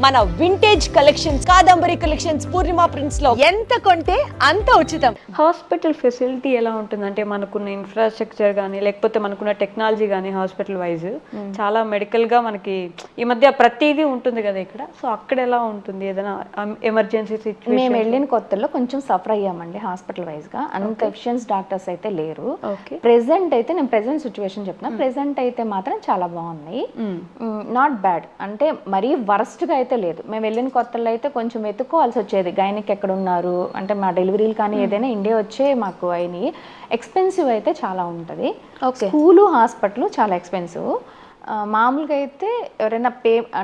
మన vintage collections, Kadambari collections, పూర్ణిమ prints లో ఎంత కొంటే అంత ఉచితం. హాస్పిటల్ ఫెసిలిటీ ఎలా ఉంటుంది అంటే మనకున్న ఇన్ఫ్రాస్ట్రక్చర్ కానీ లేకపోతే మనకున్న టెక్నాలజీ కానీ హాస్పిటల్ వైజ్ చాలా మెడికల్ గా మనకి ఈ మధ్య ప్రతిదీ ఉంటుంది కదా ఇక్కడ. సో అక్కడ ఎలా ఉంటుంది? ఏదైనా ఎమర్జెన్సీ సిచ్యువేషన్? మేము వెళ్ళిన కొత్తలో కొంచెం సఫర్ అయ్యామండి హాస్పిటల్ వైజ్ గా. అంత ఎఫిషియన్స్ డాక్టర్స్ అయితే లేరు. ప్రెసెంట్ అయితే నేను ప్రెసెంట్ సిచ్యువేషన్ చెప్తున్నా. ప్రెసెంట్ అయితే మాత్రం చాలా బాగున్నాయి. నాట్ బ్యాడ్ అంటే మరీ వరస్ట్ గా అయితే లేదు. మేము వెళ్ళిన కొత్తలో అయితే కొంచెం వెతుక్కోవాల్సి వచ్చేది, గైనిక్ ఎక్కడ ఉన్నారు అంటే. మా డెలివరీలు కానీ ఏదైనా ఇండియా వచ్చే మాకు అయినాయి. ఎక్స్పెన్సివ్ అయితే చాలా ఉంటుంది. స్కూలు హాస్పిటల్ చాలా ఎక్స్పెన్సివ్. మామూలుగా అయితే ఎవరైనా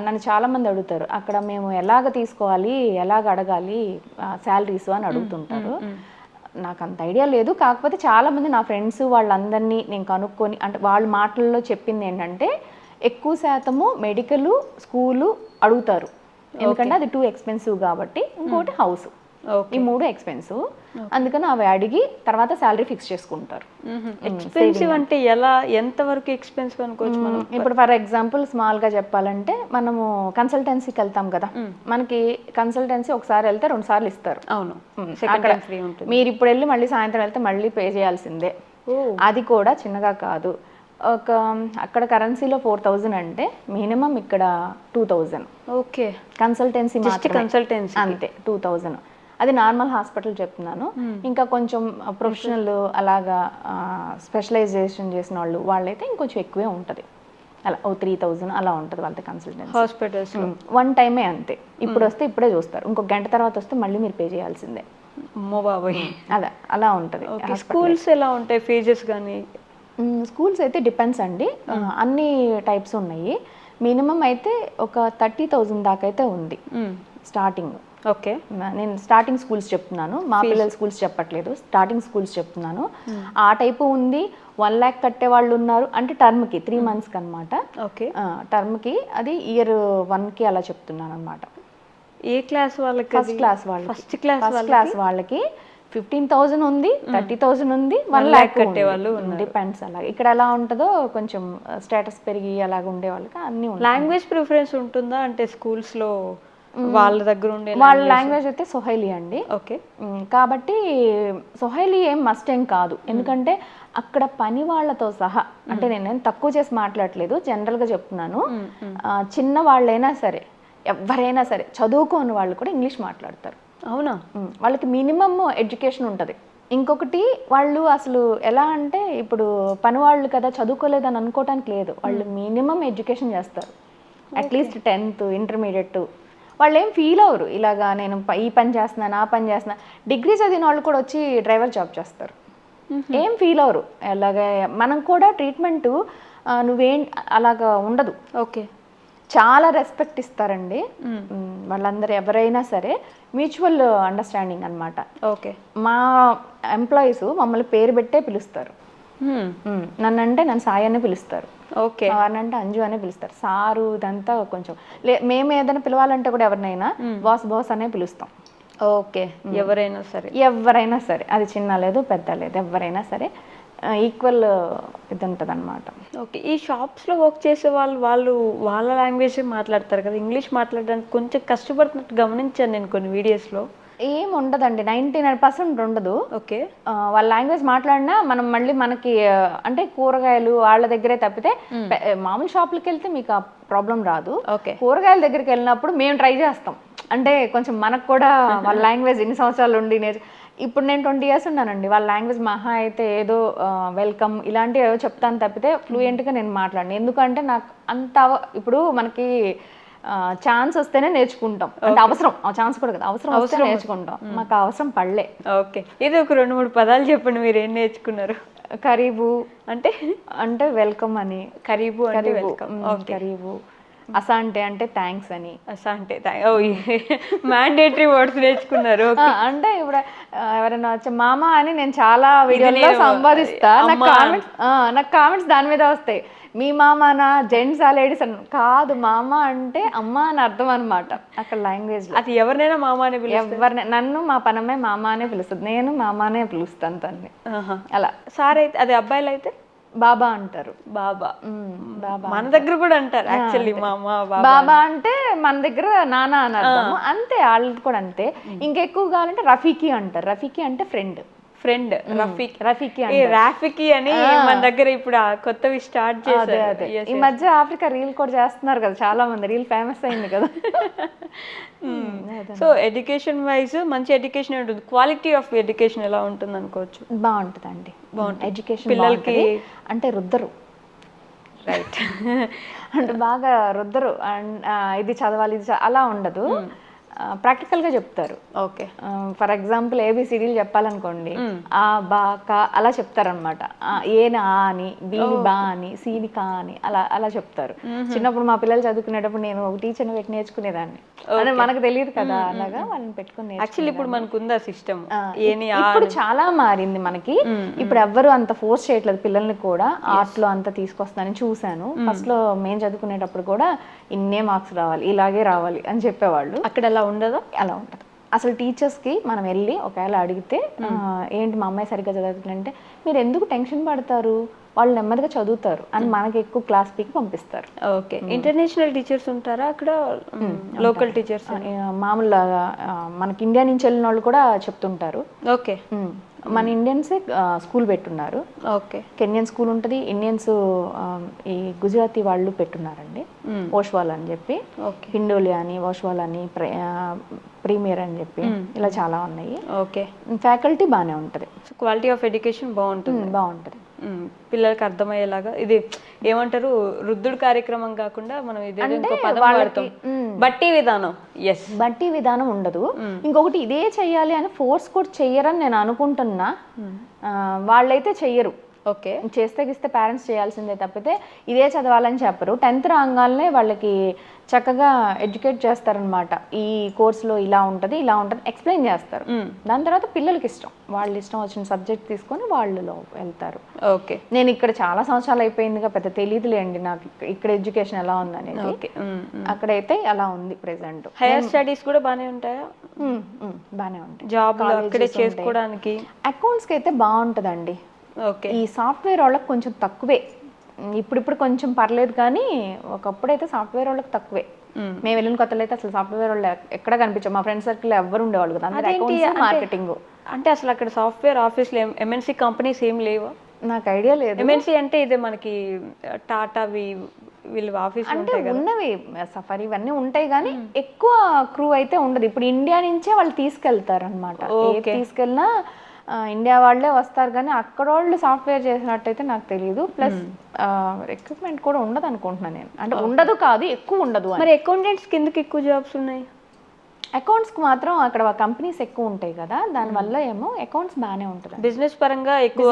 నన్ను చాలామంది అడుగుతారు అక్కడ మేము ఎలాగ తీసుకోవాలి, ఎలాగ అడగాలి శాలరీస్ అని అడుగుతుంటారు. నాకు అంత ఐడియా లేదు. కాకపోతే చాలామంది నా ఫ్రెండ్స్ వాళ్ళందరినీ నేను కనుక్కొని అంటే వాళ్ళ మాటల్లో చెప్పింది ఏంటంటే ఎక్కువ శాతము మెడికల్, స్కూలు అడుగుతారు. ఎందుకంటే అది టూ ఎక్స్పెన్సివ్ కాబట్టి. ఇంకోటి హౌస్, ఈ మూడు ఎక్స్పెన్సివ్. అందుకని అవి అడిగి తర్వాత శాలరీ ఫిక్స్ చేసుకుంటారు. ఎక్స్పెన్సివ్ అంటే ఎలా, ఎంత వరకు ఎక్స్పెన్సివ్ అనుకోవచ్చు మనం? ఇప్పుడు ఫర్ ఎగ్జాంపుల్ స్మాల్ గా చెప్పాలంటే మనము కన్సల్టెన్సీకి వెళ్తాం కదా, మనకి కన్సల్టెన్సీ ఒకసారి వెళ్తే 2 సార్లు ఇస్తారు. అవును, మీరు ఇప్పుడు వెళ్ళి మళ్ళీ సాయంత్రం వెళ్తే మళ్ళీ పే చేయాల్సిందే. అది కూడా చిన్నగా కాదు. అక్కడ కరెన్సీలో 4000 అంటే మినిమం ఇక్కడ 2000. ఓకే, కన్సల్టెన్సీ కన్సల్టెన్సీ అంతే 2000. అది నార్మల్ హాస్పిటల్ చెప్తున్నాను. ఇంకా కొంచెం ప్రొఫెషనల్ అలాగా స్పెషలైజేషన్ చేసిన వాళ్ళైతే ఇంకొంచెం ఎక్కువే ఉంటుంది. అలా 3000 అలా ఉంటుంది వాళ్ళ కన్సల్టెన్సీ హాస్పిటల్స్. 1 టైమే అంతే. ఇప్పుడు వస్తే ఇప్పుడే చూస్తారు, ఇంకొక గంట తర్వాత వస్తే మళ్ళీ మీరు పే చేయాల్సిందే. అమ్మో బాబాయ్, అలా ఉంటుంది. స్కూల్స్ ఎలా ఉంటాయి, ఫీజెస్ కానీ? స్కూల్స్ అయితే డిపెండ్స్ అండి. అన్ని టైప్స్ ఉన్నాయి. మినిమం అయితే ఒక 30,000 దాకా అయితే ఉంది స్టార్టింగ్. ఓకే, నేను స్టార్టింగ్ స్కూల్స్ చెప్తున్నాను, మా పిల్లల స్కూల్స్ చెప్పట్లేదు. స్టార్టింగ్ స్కూల్స్ చెప్తున్నాను. ఆ టైపు ఉంది. 1 lakh కట్టే వాళ్ళు ఉన్నారు. అంటే టర్మ్కి 3 monthsకి అనమాట. ఓకే, టర్మ్కి అది ఇయర్ 1కి అలా చెప్తున్నాను అనమాట. ఏ క్లాస్ వాళ్ళకి? ఫస్ట్ క్లాస్ వాళ్ళకి. ఫస్ట్ క్లాస్ వాళ్ళకి 15,000 ఉంది, 30,000 ఉంది, 1 lakh కట్టే వాళ్ళు. డిపెండ్స్. అలా ఇక్కడ ఎలా ఉంటుందో కొంచెం స్టేటస్ పెరిగి అలాగ ఉండే వాళ్ళకి అన్ని. లాంగ్వేజ్ ప్రిఫరెన్స్ ఉంటుందా అంటే స్కూల్స్ లో వాళ్ళ దగ్గర ఉండే? వాళ్ళ లాంగ్వేజ్ అయితే సొహైలీ అండి. ఓకే, కాబట్టి సొహైలీ ఏం మస్ట్ ఏం కాదు. ఎందుకంటే అక్కడ పని వాళ్ళతో సహా, అంటే నేనేం తక్కువ చేసి మాట్లాడలేదు, జనరల్గా చెప్తున్నాను. చిన్న వాళ్ళైనా సరే, ఎవరైనా సరే, చదువుకోని వాళ్ళు కూడా ఇంగ్లీష్ మాట్లాడతారు. అవునా? వాళ్ళకి మినిమమ్ ఎడ్యుకేషన్ ఉంటుంది. ఇంకొకటి వాళ్ళు అసలు ఎలా అంటే ఇప్పుడు పని వాళ్ళు కదా, చదువుకోలేదని అనుకోవటానికి లేదు. వాళ్ళు మినిమం ఎడ్యుకేషన్ చేస్తారు. At least 10th, intermediate. వాళ్ళు ఏం ఫీల్ అవ్వరు ఇలాగా నేను ఈ పని చేస్తున్నాను, ఆ పని చేస్తున్నాను. డిగ్రీ చదివిన వాళ్ళు కూడా వచ్చి డ్రైవర్ జాబ్ చేస్తారు. ఏం ఫీల్ అవ్వరు. అలాగే మనం కూడా ట్రీట్మెంట్ నువ్వేం అలాగా ఉండదు. ఓకే, చాలా రెస్పెక్ట్ ఇస్తారండి వాళ్ళందరూ. ఎవరైనా సరే మ్యూచువల్ అండర్స్టాండింగ్ అనమాట. ఓకే, మా ఎంప్లాయీస్ మమ్మల్ని పేరు పెట్టే పిలుస్తారు. నన్నంటే నన్ను సాయి అనే పిలుస్తారు. ఓకే, వారినంటే అంజు అనే పిలుస్తారు. సారు ఇదంతా కొంచెం మేము ఏదైనా పిలవాలంటే కూడా ఎవరినైనా బాస్ అనే పిలుస్తాం. ఓకే, ఎవరైనా సరే అది చిన్న లేదు పెద్ద లేదు, ఎవరైనా సరే ఈక్వల్ ఇది ఉంటుంది అనమాట. ఓకే, ఈ షాప్స్లో వర్క్ చేసే వాళ్ళ లాంగ్వేజ్ మాట్లాడతారు కదా, ఇంగ్లీష్ మాట్లాడడానికి కొంచెం కష్టపడుతున్నట్టు గమనించాను నేను కొన్ని వీడియోస్లో. ఏం ఉండదండి, 99% ఉండదు. ఓకే, వాళ్ళ లాంగ్వేజ్ మాట్లాడినా మనం మళ్ళీ మనకి అంటే కూరగాయలు వాళ్ళ దగ్గరే తప్పితే మామూలు షాపులకి వెళ్తే మీకు ఆ ప్రాబ్లం రాదు. ఓకే, కూరగాయల దగ్గరికి వెళ్ళినప్పుడు మేము ట్రై చేస్తాం. అంటే కొంచెం మనకు కూడా వాళ్ళ లాంగ్వేజ్ ఇన్ని సంవత్సరాలు ఉండి ఇప్పుడు నేను 20 years ఉన్నానండి. వాళ్ళ లాంగ్వేజ్ మహా అయితే ఏదో వెల్కమ్ ఇలాంటివి ఏదో చెప్తాను తప్పితే ఫ్లూయెంట్గా నేను మాట్లాడను. ఎందుకంటే నాకు అంత ఇప్పుడు మనకి ఛాన్స్ వస్తేనే నేర్చుకుంటాం. అంటే అవసరం, ఛాన్స్ కూడా కదా, అవసరం వస్తే నేర్చుకుంటాం. మాకు అవసరం పడలే. ఓకే, ఇది ఒక 2-3 పదాలు చెప్పండి, మీరు ఏం నేర్చుకున్నారు? కరీబు అంటే వెల్కమ్ అని. కరీబు అంటే వెల్కమ్. కరీబు. అసాంటే అంటే థ్యాంక్స్ అని. అసాంటే మ్యాండేటరీ వర్డ్స్ నేర్చుకున్నారు. అంటే ఇప్పుడు ఎవరైనా వచ్చే మామ అని నేను చాలా వీడియోలో సంపాదిస్తా. నాకు కామెంట్స్ దాని మీద వస్తాయి. మీ మామనా, జెంట్స్ ఆ లేడీస్ అని కాదు. మామ అంటే అమ్మ అని అర్థం అనమాట అక్కడ లాంగ్వేజ్. అది ఎవరినైనా మామ అనే ఎవరినైనా, నన్ను మా పనమ్మాయి మామ అనే పిలుస్తుంది, నేను మామ అనే పిలుస్తాను తన్ని. అలా సార్ అయితే, అది అబ్బాయిలు అయితే బాబా అంటారు. బాబా. బాబా మన దగ్గర కూడా అంటారు యాక్చువల్లీ మా అమ్మ బాబా. బాబా అంటే మన దగ్గర నాన్న అని అర్థము. అంతే వాళ్ళది కూడా అంతే. ఇంకెక్కువ కావాలంటే రఫీకి అంటారు. రఫీకి అంటే ఫ్రెండ్. రఫీకి రాఫీకి అని మన దగ్గర ఇప్పుడు కొత్తవి స్టార్ట్ చేశారు. ఈ మధ్య ఆఫ్రికా రీల్ కూడా చేస్తున్నారు కదా చాలా మంది. రీల్ ఫేమస్ అయింది కదా. సో ఎడ్యుకేషన్ వైజ్ మంచి ఎడ్యుకేషన్ ఉంటుంది. క్వాలిటీ ఆఫ్ ఎడ్యుకేషన్ ఎలా ఉంటుంది అనుకోవచ్చు? బాగుంటుందండి. బాగుంటుంది. ఎడ్యుకేషన్ పిల్లలకి అంటే రుద్దరు. రైట్. అంటే బాగా రుద్దరు. ఇది చదవాలి ఇది అలా ఉండదు. ప్రాక్టికల్గా చెప్తారు. ఓకే. ఫర్ ఎగ్జాంపుల్ ఏబిసిడీలు చెప్పాలనుకోండి, ఆ బా కా అలా చెప్తారనమాట. ఏని ఆ అని, బీని బా అని, సీని కా అని అలా అలా చెప్తారు. చిన్నప్పుడు మా పిల్లలు చదువుకునేటప్పుడు నేను ఒక టీచర్ని పెట్టి నేర్చుకునేదాన్ని. అంటే మనకు తెలియదు కదా, అలాగా వాళ్ళని పెట్టుకుని. యాక్చువల్లీ ఇప్పుడు మనకు ఉందా సిస్టమ్? ఇప్పుడు చాలా మారింది మనకి. ఇప్పుడు ఎవ్వరు అంత ఫోర్స్ చేయట్లేదు పిల్లల్ని కూడా. ఆర్ట్ లో అంతా తీసుకొస్తానని చూశాను. ఫస్ట్ లో మేము చదువుకునేటప్పుడు కూడా ఇన్నే మార్క్స్ రావాలి, ఇలాగే రావాలి అని చెప్పేవాళ్ళు. అక్కడ అలా ఉండదు. అలా ఉంటుంది. అసలు టీచర్స్కి మనం వెళ్ళి ఒకవేళ అడిగితే ఏంటి మా అమ్మాయి సరిగ్గా చదువుతుందంటే, మీరు ఎందుకు టెన్షన్ పడతారు, వాళ్ళు నెమ్మదిగా చదువుతారు అని మనకి ఎక్కువ క్లాస్ పీకి పంపిస్తారు. ఓకే. ఇంటర్నేషనల్ టీచర్స్ ఉంటారా అక్కడ? లోకల్ టీచర్స్ మామూలుగా మనకి ఇండియా నుంచి వెళ్ళిన వాళ్ళు కూడా చెప్తుంటారు. ఓకే. మన ఇండియన్సే స్కూల్ పెట్టున్నారు. ఓకే. కెన్యన్ స్కూల్ ఉంటుంది. ఇండియన్స్ ఈ గుజరాతీ వాళ్ళు పెట్టున్నారండి. ఓష్వాల్ అని చెప్పి, హిండోలి అని, ఓష్వాల్ అని, ప్రీమియర్ అని చెప్పి ఇలా చాలా ఉన్నాయి. ఓకే. ఫ్యాకల్టీ బాగానే ఉంటుంది. క్వాలిటీ ఆఫ్ ఎడ్యుకేషన్ బాగుంటుంది. బాగుంటుంది. పిల్లలకి అర్థమయ్యేలాగా. ఇది ఏమంటారు, రుద్దుడు కార్యక్రమం కాకుండా మనం ఇదే ఇంకో పదం వాడతాం, బట్టి విధానం. ఎస్, బట్టి విధానం ఉండదు. ఇంకొకటి ఇదే చెయ్యాలి అని ఫోర్స్ కూడా చెయ్యరని నేను అనుకుంటున్నా. వాళ్ళైతే చెయ్యరు. ఓకే. చేస్తే గిస్తే పేరెంట్స్ చేయాల్సిందే తప్పితే ఇదే చదవాలని చెప్పరు. 10th రాగానే వాళ్ళకి చక్కగా ఎడ్యుకేట్ చేస్తారనమాట. ఈ కోర్సులో ఇలా ఉంటుంది, ఇలా ఉంటుంది ఎక్స్ప్లెయిన్ చేస్తారు. దాని తర్వాత పిల్లలకి ఇష్టం, వాళ్ళు ఇష్టం వచ్చిన సబ్జెక్ట్ తీసుకొని వాళ్ళు వెళ్తారు. ఓకే. నేను ఇక్కడ చాలా సంవత్సరాలు అయిపోయిందిగా, పెద్ద తెలియదులేండి నాకు ఇక్కడ ఎడ్యుకేషన్ ఎలా ఉందనేది. అక్కడైతే అలా ఉంది ప్రెసెంట్. హైయర్ స్టడీస్ కూడా బాగానే ఉంటాయా? బాగానే ఉంటాయి. జాబ్ అక్కడే చేసుకోవడానికి. అకౌంట్స్కి అయితే బాగుంటుందండి. ఓకే. ఈ సాఫ్ట్వేర్ వాళ్ళకి కొంచెం తక్కువే. ఇప్పుడు కొంచెం పర్లేదు, కానీ ఒకప్పుడైతే సాఫ్ట్వేర్ వాళ్ళకి తక్కువే. మేము వెళ్ళిన కొత్తలో అయితే అసలు సాఫ్ట్వేర్ వాళ్ళు ఎక్కడ కనిపించాం. మా ఫ్రెండ్ సర్కిల్ ఎవరు ఉండేవాళ్ళు కదా, అందరూ అకౌంట్స్, మార్కెటింగ్. అంటే అసలు అక్కడ సాఫ్ట్వేర్ ఆఫీస్లో ఎంఎన్సీ కంపెనీస్ ఏం లేవా? నాకు ఐడియా లేదు. ఎంఎన్సీ అంటే ఇదే మనకి టాటా వీళ్ళు ఆఫీస్ అంటే ఉన్నవి, సఫారీ ఇవన్నీ ఉంటాయి, కానీ ఎక్కువ క్రూ అయితే ఉండదు. ఇప్పుడు ఇండియా నుంచే వాళ్ళు తీసుకెళ్తారు అనమాట. తీసుకెళ్ళినా ఇండియా వాళ్ళే వస్తారు, కానీ అక్కడ వాళ్ళు సాఫ్ట్వేర్ చేసినట్టయితే నాకు తెలియదు. ప్లస్ రిక్రూట్మెంట్ కూడా ఉండదు అనుకుంటున్నాను నేను. అంటే ఉండదు కాదు, ఎక్కువ ఉండదు. మరి అకౌంటెంట్స్ కిందకి ఎక్కువ జాబ్స్ ఉన్నాయి. అకౌంట్స్కి మాత్రం అక్కడ కంపెనీస్ ఎక్కువ ఉంటాయి కదా, దానివల్ల ఏమో అకౌంట్స్ బాగానే ఉంటుంది. బిజినెస్ పరంగా ఎక్కువ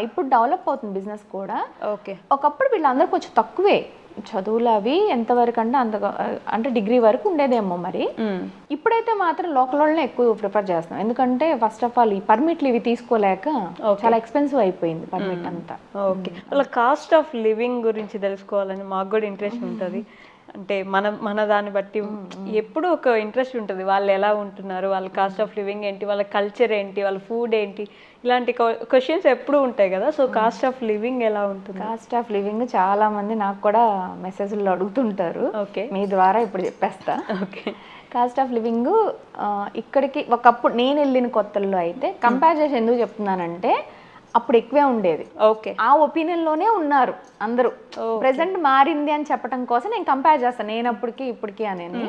ఇప్పుడు డెవలప్ అవుతుంది బిజినెస్ కూడా. ఓకే. ఒకప్పుడు వీళ్ళందరూ కొంచెం తక్కువే చదువులు అవి, ఎంతవరకు అంటే అంటే డిగ్రీ వరకు ఉండేదేమో మరి. ఇప్పుడైతే మాత్రం లోకల్ వాళ్ళనే ఎక్కువ ప్రిఫర్ చేస్తాం. ఎందుకంటే ఫస్ట్ ఆఫ్ ఆల్ ఈ పర్మిట్లు ఇవి తీసుకోలేక చాలా ఎక్స్పెన్సివ్ అయిపోయింది పర్మిట్ అంతా. ఓకే. వాళ్ళ కాస్ట్ ఆఫ్ లివింగ్ గురించి తెలుసుకోవాలని మాకు కూడా ఇంట్రెస్ట్ ఉంటుంది. అంటే మన దాన్ని బట్టి ఎప్పుడు ఒక ఇంట్రెస్ట్ ఉంటుంది, వాళ్ళు ఎలా ఉంటున్నారు, వాళ్ళ కాస్ట్ ఆఫ్ లివింగ్ ఏంటి, వాళ్ళ కల్చర్ ఏంటి, వాళ్ళ ఫుడ్ ఏంటి, ఇలాంటి క్వశ్చన్స్ ఎప్పుడు ఉంటాయి కదా. సో కాస్ట్ ఆఫ్ లివింగ్ ఎలా ఉంటుంది? కాస్ట్ ఆఫ్ లివింగ్ చాలా మంది నాకు కూడా మెసేజ్లో అడుగుతుంటారు. ఓకే. మీ ద్వారా ఇప్పుడు చెప్పేస్తా. ఓకే. కాస్ట్ ఆఫ్ లివింగ్ ఇక్కడికి ఒకప్పుడు నేను వెళ్ళిన కొత్తల్లో అయితే కంపేర్ చేసి ఎందుకు చెప్తున్నానంటే అప్పుడు ఎక్కువే ఉండేది. ఓకే. ఆ ఒపీనియన్లోనే ఉన్నారు అందరూ. ప్రెసెంట్ మారింది అని చెప్పడం కోసం నేను కంపేర్ చేస్తాను, నేను అప్పటికి ఇప్పటికి అనేది.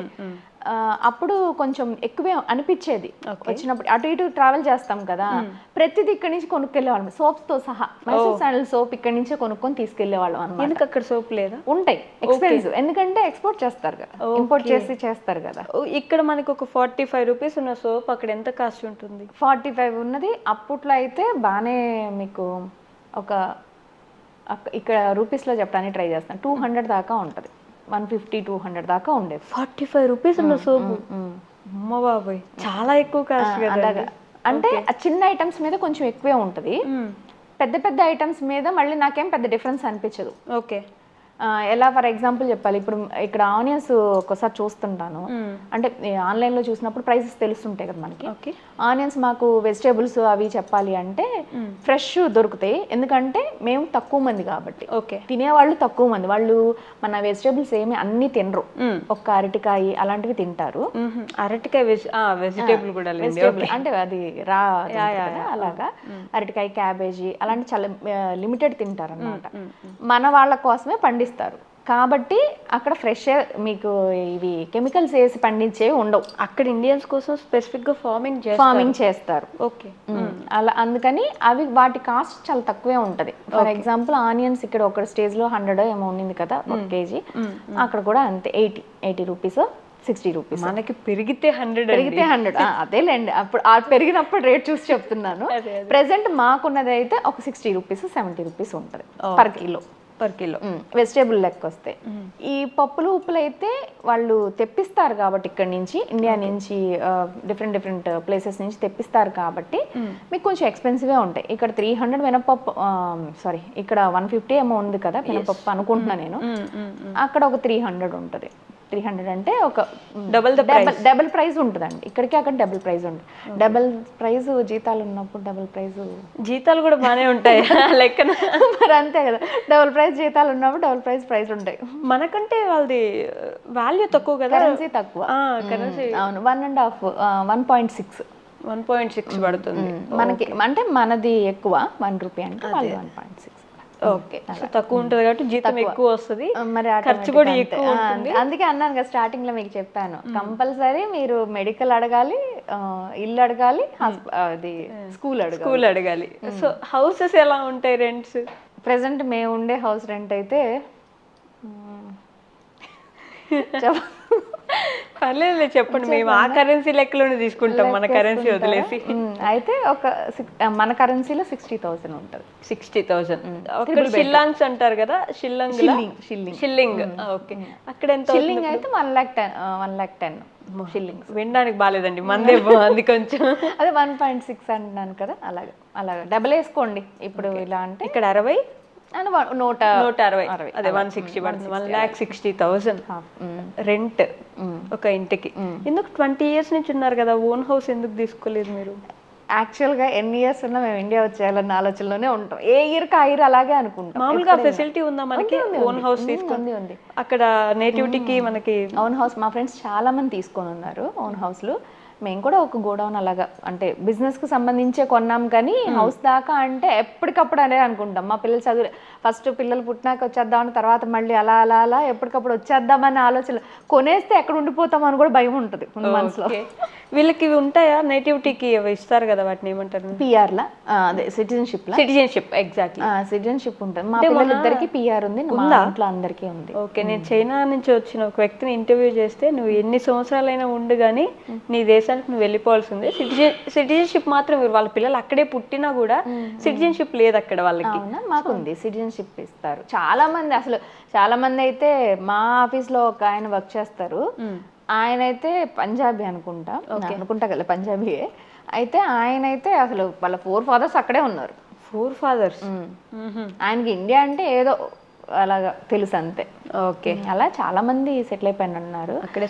అప్పుడు కొంచెం ఎక్కువే అనిపించేది. వచ్చినప్పుడు అటు ఇటు ట్రావెల్ చేస్తాం కదా, ప్రతిదీ ఇక్కడి నుంచి కొనుక్కెళ్ళేవాళ్ళం, సోప్స్ తో సహా. మైసూర్ శాండల్ సోప్ ఇక్కడి నుంచే కొనుక్కొని తీసుకెళ్లేవాళ్ళం అన్నమాట. ఎందుకు అక్కడ సోప్ లేదా? ఉంటాయి, ఎక్స్పెన్సివ్, ఎందుకంటే ఎక్స్పోర్ట్ చేస్తారు కదా, ఇంపోర్ట్ చేసి చేస్తారు కదా. ఇక్కడ మనకి ఒక 45 రూపీస్ ఉన్న సోప్ అక్కడ ఎంత కాస్ట్ ఉంటుంది? 45 ఉన్నది. అప్పట్లో అయితే బాగానే మీకు ఒక ఇక్కడ రూపీస్లో చెప్పడానికి ట్రై చేస్తాను, 200 దాకా ఉంటుంది. 150-200 దాకా ఉండేది. 45 రూపీస్ ఉన్న సోపు, అమ్మ బాబాయ్, చాలా ఎక్కువ కాస్ట్ కదా. అంటే చిన్న ఐటమ్స్ మీద కొంచెం ఎక్కువే ఉంటుంది, పెద్ద పెద్ద ఐటమ్స్ మీద మళ్ళీ నాకేం పెద్ద డిఫరెన్స్ అనిపించదు. ఓకే. ఎలా ఫర్ ఎగ్జాంపుల్ చెప్పాలి, ఇప్పుడు ఇక్కడ ఆనియన్స్ ఒకసారి చూస్తుంటాను, అంటే ఆన్లైన్లో చూసినప్పుడు ప్రైసెస్ తెలుస్తుంటాయి కదా మనకి. ఆనియన్స్ మాకు వెజిటేబుల్స్ అవి చెప్పాలి అంటే ఫ్రెష్ దొరుకుతాయి, ఎందుకంటే మేము తక్కువ మంది కాబట్టి. తినేవాళ్ళు తక్కువ మంది, వాళ్ళు మన వెజిటేబుల్స్ ఏమి అన్ని తినరు, ఒక్క అరటికాయ అలాంటివి తింటారు. అరటికాయ వెజిటేబుల్ కూడా అంటే అది రా అలాగా అరటికాయ, క్యాబేజీ అలాంటి చాలా లిమిటెడ్ తింటారు అన్నమాట. మన వాళ్ళ కోసమే పండిస్తారు కాబట్టి అక్కడ ఫ్రెష్ మీకు ఇవి కెమికల్స్ వేసి పండించేవి ఉండవు. అక్కడ ఇండియన్స్ కోసం స్పెసిఫిక్ గా ఫార్మింగ్ చేస్తారు. అలా అందుకని అవి వాటి కాస్ట్ చాలా తక్కువే ఉంటది. ఫర్ ఎగ్జాంపుల్ ఆనియన్స్ ఇక్కడ ఒక స్టేజ్ లో 100 ఏమో ఉంది కదా ఒక కేజీ, అక్కడ కూడా అంతే 80 రూపీస్ 60 రూపీస్. మనకి పెరిగితే 100 అదేలేండి, అప్పుడు పెరిగినప్పుడు రేట్ చూసి చెప్తున్నాను. ప్రెసెంట్ మాకున్నది అయితే ఒక 60 రూపీస్ 70 రూపీస్ ఉంటుంది పర్ కిలో వెజిటేబుల్ లెక్క వస్తే. ఈ పప్పులు ఉప్పులు అయితే వాళ్ళు తెప్పిస్తారు కాబట్టి ఇక్కడ నుంచి ఇండియా నుంచి డిఫరెంట్ ప్లేసెస్ నుంచి తెప్పిస్తారు కాబట్టి మీకు కొంచెం ఎక్స్పెన్సివే ఉంటాయి. ఇక్కడ 300 మినపప్పు సారీ ఇక్కడ 150 ఏమో ఉంది కదా మినపప్పు అనుకుంటున్నా నేను, అక్కడ ఒక 300 ఉంటుంది. 300 అంటే ఒక డబుల్ ప్రైస్ ఉంటుందండి, ఇక్కడికి అక్కడ డబుల్ ప్రైస్ ఉంటుంది. డబుల్ ప్రైస్ జీతాలు ఉన్నప్పుడు డబుల్ ప్రైస్ జీతాలు కూడా బాగానే ఉంటాయి లెక్కన. మరి అంతే కదా, డబుల్ ప్రైస్ జీతాలు ఉన్నప్పుడు డబుల్ ప్రైస్ ఉంటాయి. మనకంటే వాళ్ళది వాల్యూ తక్కువ కదా, కరెన్సీ తక్కువ. అవును 1.6 పడుతుంది మనకి, అంటే మనది ఎక్కువ 1 రూపీ అంటే వాళ్ళు 1.6. ఓకే, తక్కువ ఉంటుంది కాబట్టి జీతం ఎక్కువ వస్తుంది, మరి ఖర్చు కూడా ఎక్కువ ఉంటుంది. అందుకే అన్నాను కదా స్టార్టింగ్ లో మీకు చెప్పాను, కంపల్సరీ మీరు మెడికల్ అడగాలి, ఇల్లు అడగాలి, అది స్కూల్ అడగాలి. సో హౌసెస్ ఎలా ఉంటాయి రెంట్స్? ప్రెసెంట్ మేము ఉండే హౌస్ రెంట్ అయితే పర్లేదు చెప్పండి, మేము ఆ కరెన్సీ లెక్కలోనే తీసుకుంటాం, మన కరెన్సీ వదిలేసి. అయితే ఒక మన కరెన్సీలో 60,000 ఉంటుంది. 60,000 షిల్లాంగ్స్ అంటారు కదా, షిల్లింగ్. ఓకే, అక్కడ ఎంత? షిల్లింగ్ అయితే 1,10,000 షిల్లింగ్స్. వినడానికి బాగాలేదండి, మందే బాగుంది కొంచెం. అదే 1.6 అంటున్నాను కదా, అలాగా డబుల్ వేసుకోండి. ఇప్పుడు ఇలా అంటే ఇక్కడ 60 అండ్ 160 అదే 160 పడుతుంది. 1,60,000 రెంట్ ఒక ఇంటికి. ఎందుకు 20 years నుంచి ఉన్నారు కదా, ఓన్ హౌస్ ఎందుకు తీసుకోలేదు మీరు? యాక్చువల్గా ఎన్ని ఇయర్స్ ఉన్నా మేము ఇండియా వచ్చేయాలన్న ఆలోచనలోనే ఉంటాం. ఏ ఇయర్కి ఆ ఇయర్ అలాగే అనుకుంటాం. మామూలుగా ఫెసిలిటీ ఉందా మనకి ఓన్ హౌస్ తీసుకుంది? అక్కడ నేటివిటీకి మనకి ఓన్ హౌస్ మా ఫ్రెండ్స్ చాలా మంది తీసుకొని ఉన్నారు ఓన్ హౌస్లు. మేము కూడా ఒక గోడౌన్ అలాగా అంటే బిజినెస్కి సంబంధించే కొన్నాం, కానీ హౌస్ దాకా అంటే ఎప్పటికప్పుడు అనే అనుకుంటాం. మా పిల్లలు చదువు ఫస్ట్ పిల్లలు పుట్టినాక వచ్చేద్దామని, తర్వాత మళ్ళీ అలా ఎప్పటికప్పుడు వచ్చేద్దామని ఆలోచన, కొనేస్తే ఎక్కడ ఉండిపోతామని కూడా భయం ఉంటుంది మనసులో. వీళ్ళకి ఉంటాయా నేటివిటీకి ఇస్తారు కదా, వాటిని ఏమంటారు? పిఆర్లా అదే సిటిజన్షిప్ ఎగ్జాక్ట్లీ సిటిజన్షిప్ ఉంటుంది. మా పిల్లలిద్దరికి పిఆర్ ఉంది, మా ఇంట్లో అందరికీ ఉంది. ఓకే, నేను చైనా నుంచి వచ్చిన ఒక వ్యక్తిని ఇంటర్వ్యూ చేస్తే, నువ్వు ఎన్ని సంవత్సరాలైనా ఉండు కానీ నీ దేశానికి నువ్వు వెళ్ళిపోవాల్సిందే, సిటిజన్షిప్ మాత్రం వాళ్ళ పిల్లలు అక్కడే పుట్టినా కూడా సిటిజన్షిప్ లేదు అక్కడ వాళ్ళకి. మాకు ఉంది సిటిజన్షిప్ ఇస్తారు. చాలా మంది అయితే మా ఆఫీస్ లో ఒక ఆయన వర్క్ చేస్తారు, ఆయన అయితే పంజాబీ అనుకుంటా కదా, పంజాబీయే. అయితే ఆయన అయితే అసలు వాళ్ళ 4 fathers అక్కడే ఉన్నారు. 4 fathers? ఆయనకి ఇండియా అంటే ఏదో అలాగా తెలుసు అంతే. ఓకే, అలా చాలా మంది సెటిల్ అయిపోయిన ఉన్నారు అక్కడే.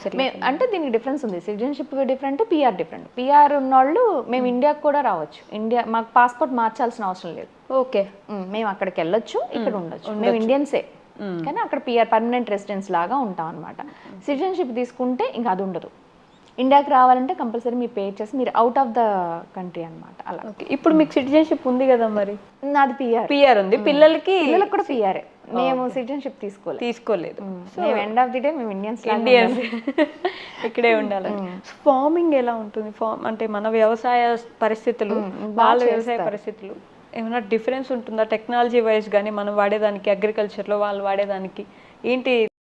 అంటే దీనికి డిఫరెన్స్ ఉంది, citizenship different, PR different. PR ఉన్నోళ్ళు మేము ఇండియాకి కూడా రావచ్చు, మాకు పాస్పోర్ట్ మార్చాల్సిన అవసరం లేదు. ఓకే, మేము అక్కడికి వెళ్ళొచ్చు, ఇక్కడ ఉండొచ్చు. మేము ఇండియన్సే కానీ అక్కడ పిఆర్ పర్మనెంట్ రెసిడెన్స్ లాగా ఉంటాం అనమాట. సిటిజన్షిప్ తీసుకుంటే ఇంకా అది ఉండదు. ఇండియాకి రావాలంటే కంపల్సరీ మీరు పే చేసి మీరు అవుట్ ఆఫ్ ద కంట్రీ అనమాట. అలా. ఇప్పుడు మీకు సిటిజన్షిప్ ఉంది కదా, మరి నాది పిఆర్ ఉంది, పిల్లలకి కూడా పిఆర్ఏ. మేము సిటిజన్షిప్ తీసుకోలేదు. మేము ఎండ్ ఆఫ్ ది డే మేము ఇండియన్స్ ఇక్కడే ఉండాలి. ఫార్మింగ్ ఎలా ఉంటుంది? అంటే మన వ్యవసాయ పరిస్థితులు, వాళ్ళ వ్యవసాయ పరిస్థితులు ఏమైనా డిఫరెన్స్ ఉంటుందా టెక్నాలజీ వైజ్ కానీ మనం వాడేదానికి, అగ్రికల్చర్లో వాళ్ళు వాడేదానికి ఏంటి?